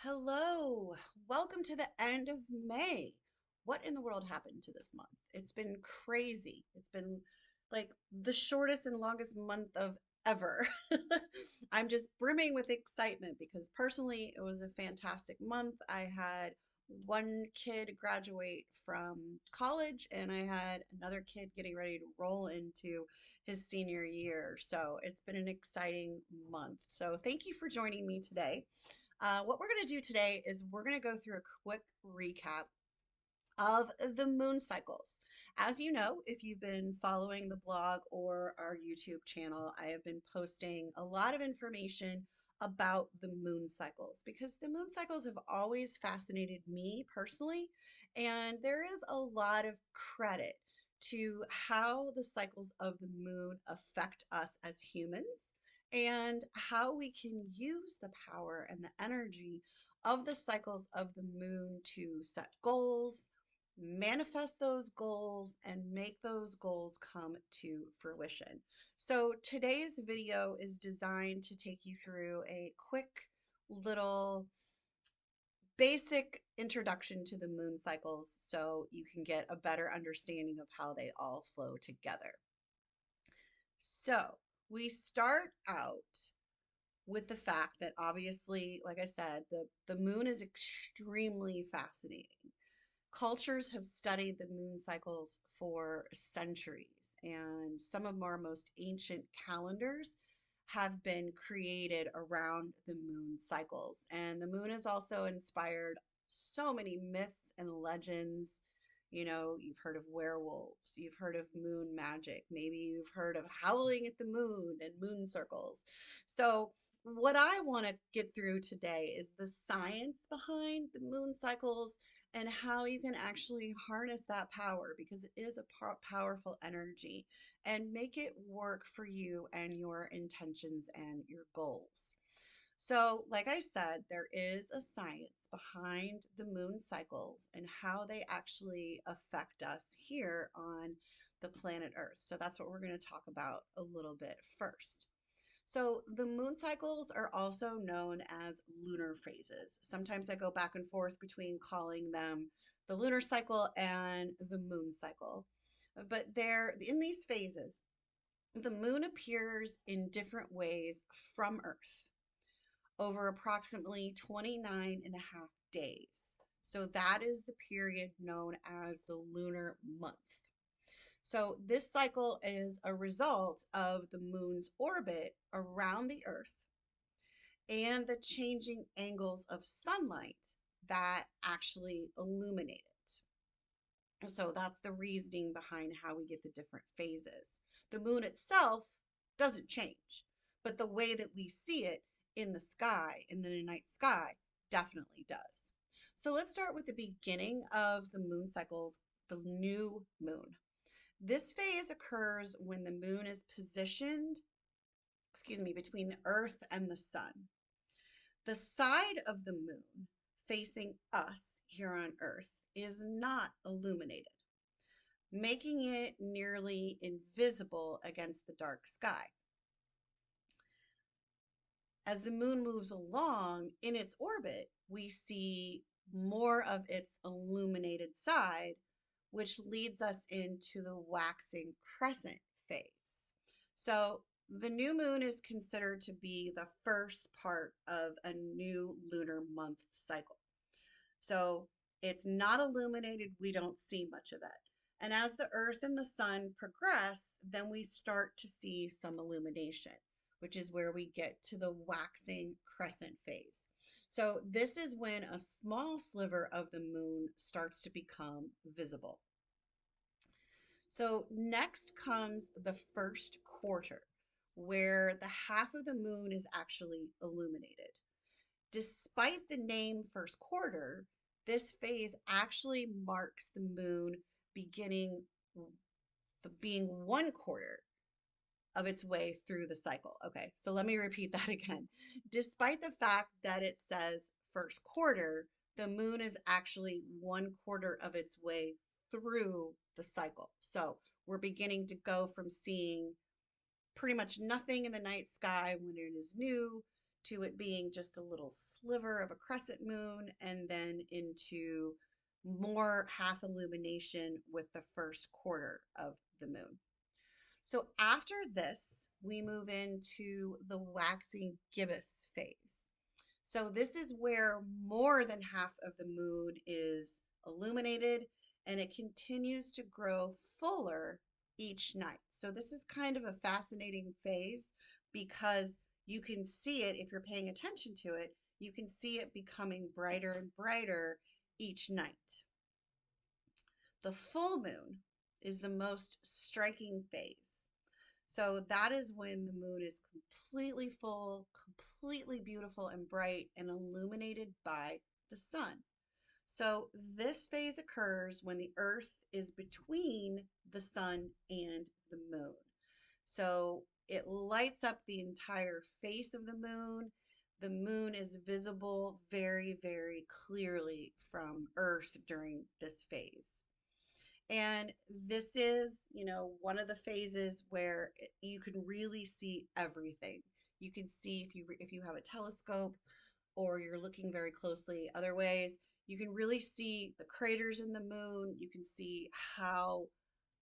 Hello, welcome to the end of May. What in the world happened to this month? It's been crazy. It's been like the shortest and longest month of ever. I'm just brimming with excitement because personally it was a fantastic month. I had one kid graduate from college and I had another kid getting ready to roll into his senior year. So it's been an exciting month. So thank you for joining me today. What we're going to do today is we're going to go through a quick recap of the moon cycles. As you know, if you've been following the blog or our YouTube channel, I have been posting a lot of information about the moon cycles because the moon cycles have always fascinated me personally, and there is a lot of credit to how the cycles of the moon affect us as humans and how we can use the power and the energy of the cycles of the moon to set goals, manifest those goals, and make those goals come to fruition. So today's video is designed to take you through a quick little basic introduction to the moon cycles so you can get a better understanding of how they all flow together. So we start out with the fact that obviously, like I said, the moon is extremely fascinating. Cultures have studied the moon cycles for centuries, and some of our most ancient calendars have been created around the moon cycles. And the moon has also inspired so many myths and legends. You know, you've heard of werewolves, you've heard of moon magic, maybe you've heard of howling at the moon and moon circles. So, what I want to get through today is the science behind the moon cycles and how you can actually harness that power because it is a powerful energy and make it work for you and your intentions and your goals. So, like I said, there is a science behind the moon cycles and how they actually affect us here on the planet Earth. So, that's what we're going to talk about a little bit first. So the moon cycles are also known as lunar phases. Sometimes I go back and forth between calling them the lunar cycle and the moon cycle. But they're in these phases, the moon appears in different ways from Earth over approximately 29 and a half days. So that is the period known as the lunar month. So this cycle is a result of the moon's orbit around the Earth and the changing angles of sunlight that actually illuminate it. So that's the reasoning behind how we get the different phases. The moon itself doesn't change, but the way that we see it in the sky, in the night sky, definitely does. So let's start with the beginning of the moon cycles, the new moon. This phase occurs when the moon is positioned, between the earth and the sun. The side of the moon facing us here on earth is not illuminated, making it nearly invisible against the dark sky. As the moon moves along in its orbit, we see more of its illuminated side, which leads us into the waxing crescent phase. So the new moon is considered to be the first part of a new lunar month cycle. So it's not illuminated, we don't see much of it. And as the earth and the sun progress, then we start to see some illumination, which is where we get to the waxing crescent phase. So this is when a small sliver of the moon starts to become visible. So next comes the first quarter, where the half of the moon is actually illuminated. Despite the name first quarter, this phase actually marks the moon beginning being one quarter of its way through the cycle. Okay, so let me repeat that again. Despite the fact that it says first quarter, the moon is actually one quarter of its way through the cycle. So we're beginning to go from seeing pretty much nothing in the night sky when it is new to it being just a little sliver of a crescent moon, and then into more half illumination with the first quarter of the moon. So after this, we move into the waxing gibbous phase. So this is where more than half of the moon is illuminated, and it continues to grow fuller each night. So this is kind of a fascinating phase because you can see it if you're paying attention to it. You can see it becoming brighter and brighter each night. The full moon is the most striking phase. So that is when the moon is completely full, completely beautiful and bright, and illuminated by the sun. So this phase occurs when the earth is between the sun and the moon. So it lights up the entire face of the moon. The moon is visible very, very clearly from Earth during this phase. And this is, one of the phases where you can really see everything. You can see if you have a telescope or you're looking very closely other ways, you can really see the craters in the moon. You can see how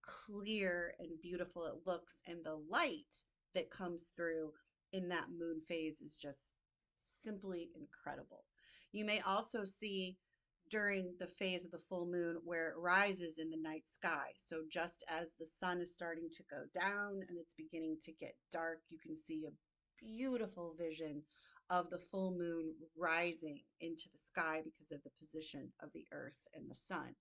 clear and beautiful it looks, and the light that comes through in that moon phase is just simply incredible. You may also see during the phase of the full moon where it rises in the night sky. So just as the sun is starting to go down and it's beginning to get dark, you can see a beautiful vision of the full moon rising into the sky because of the position of the earth and the sun.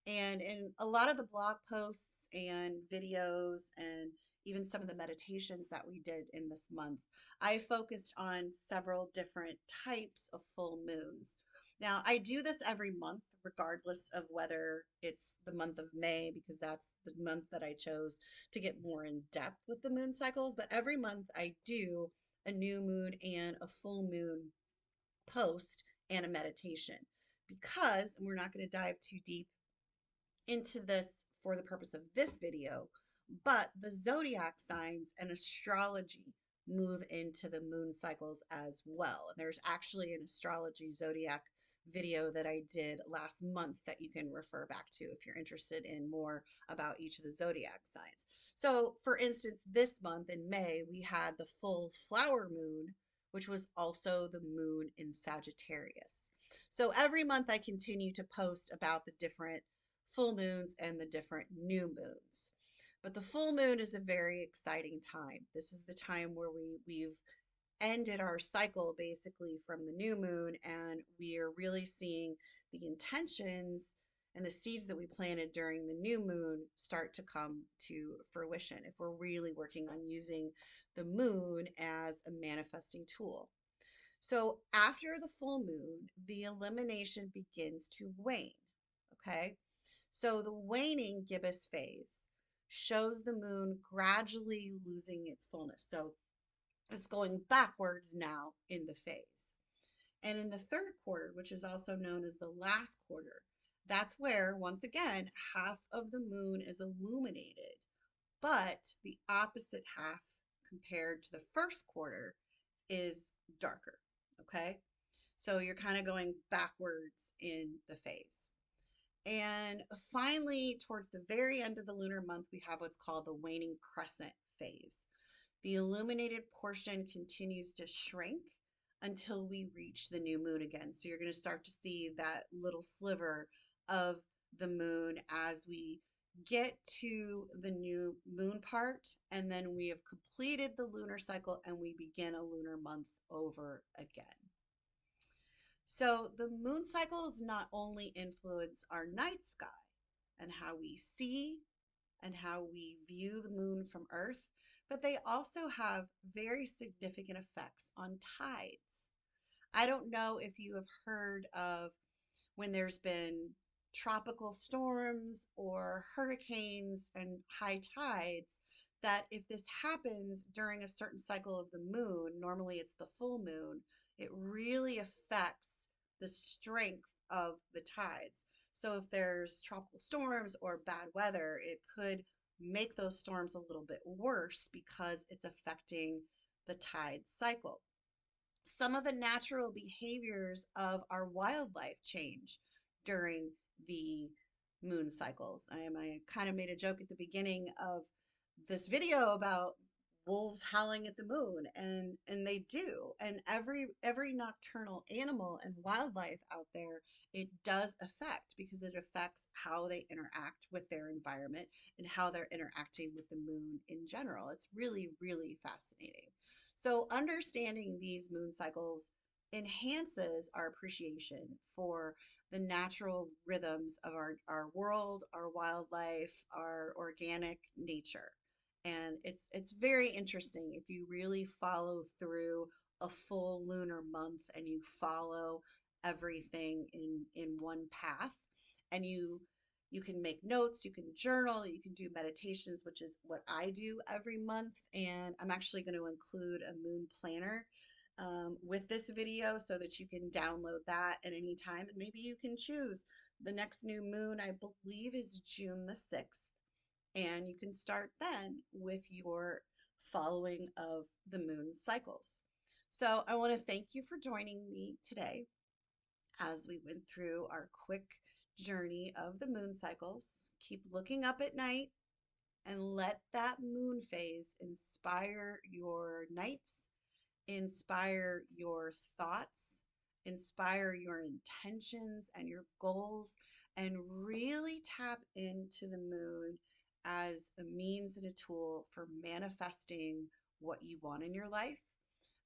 And in a lot of the blog posts and videos and even some of the meditations that we did in this month, I focused on several different types of full moons. Now, I do this every month, regardless of whether it's the month of May, because that's the month that I chose to get more in depth with the moon cycles. But every month I do a new moon and a full moon post and a meditation because, and we're not going to dive too deep into this for the purpose of this video, but the zodiac signs and astrology move into the moon cycles as well. And there's actually an astrology zodiac video that I did last month that you can refer back to if you're interested in more about each of the zodiac signs. So, for instance, this month in May, we had the full flower moon, which was also the moon in Sagittarius. So, every month I continue to post about the different full moons and the different new moons. But the full moon is a very exciting time. This is the time where we've ended our cycle basically from the new moon, and we are really seeing the intentions and the seeds that we planted during the new moon start to come to fruition if we're really working on using the moon as a manifesting tool. So after the full moon, the illumination begins to wane. Okay. So the waning gibbous phase shows the moon gradually losing its fullness. So it's going backwards now in the phase. And in the third quarter, which is also known as the last quarter, that's where, once again, half of the moon is illuminated, but the opposite half compared to the first quarter is darker. Okay. So you're kind of going backwards in the phase. And finally, towards the very end of the lunar month, we have what's called the waning crescent phase. The illuminated portion continues to shrink until we reach the new moon again. So you're going to start to see that little sliver of the moon as we get to the new moon part, and then we have completed the lunar cycle and we begin a lunar month over again. So the moon cycles not only influence our night sky and how we see and how we view the moon from Earth, but they also have very significant effects on tides. I don't know if you have heard of when there's been tropical storms or hurricanes and high tides, that if this happens during a certain cycle of the moon, normally it's the full moon, it really affects the strength of the tides. So if there's tropical storms or bad weather, it could make those storms a little bit worse because it's affecting the tide cycle. some of the natural behaviors of our wildlife change during the moon cycles. I kind of made a joke at the beginning of this video about wolves howling at the moon, and they do. And every nocturnal animal and wildlife out there, it does affect, because it affects how they interact with their environment and how they're interacting with the moon in general. It's really, really fascinating. So understanding these moon cycles enhances our appreciation for the natural rhythms of our world, our wildlife, our organic nature. And it's very interesting if you really follow through a full lunar month and you follow everything in one path, and you can make notes, you can journal, you can do meditations, which is what I do every month. And I'm actually going to include a moon planner with this video so that you can download that at any time. And maybe you can choose the next new moon, I believe, is June the 6th. And you can start then with your following of the moon cycles. So I want to thank you for joining me today as we went through our quick journey of the moon cycles. Keep looking up at night and let that moon phase inspire your nights, inspire your thoughts, inspire your intentions and your goals, and really tap into the moon as a means and a tool for manifesting what you want in your life,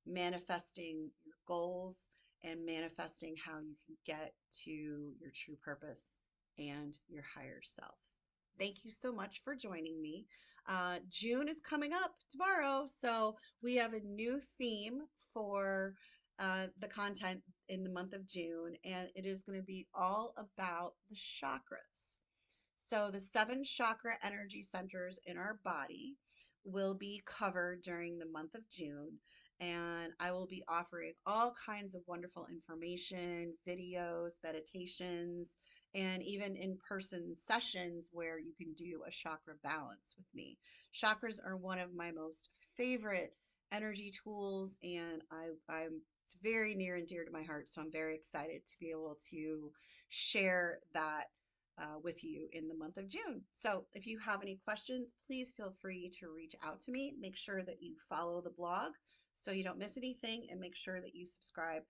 manifesting your goals, and manifesting how you can get to your true purpose and your higher self. Thank you so much for joining me. June is coming up tomorrow, so we have a new theme for the content in the month of June, and it is going to be all about the chakras. So the 7 chakra energy centers in our body will be covered during the month of June. And I will be offering all kinds of wonderful information, videos, meditations, and even in-person sessions where you can do a chakra balance with me. Chakras are one of my most favorite energy tools, and it's very near and dear to my heart. So I'm very excited to be able to share that with you in the month of June. So if you have any questions, please feel free to reach out to me. Make sure that you follow the blog so you don't miss anything, and make sure that you subscribe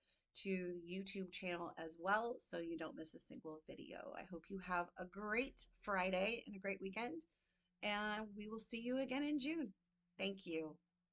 to the YouTube channel as well so you don't miss a single video. I hope you have a great Friday and a great weekend, and we will see you again in June. Thank you.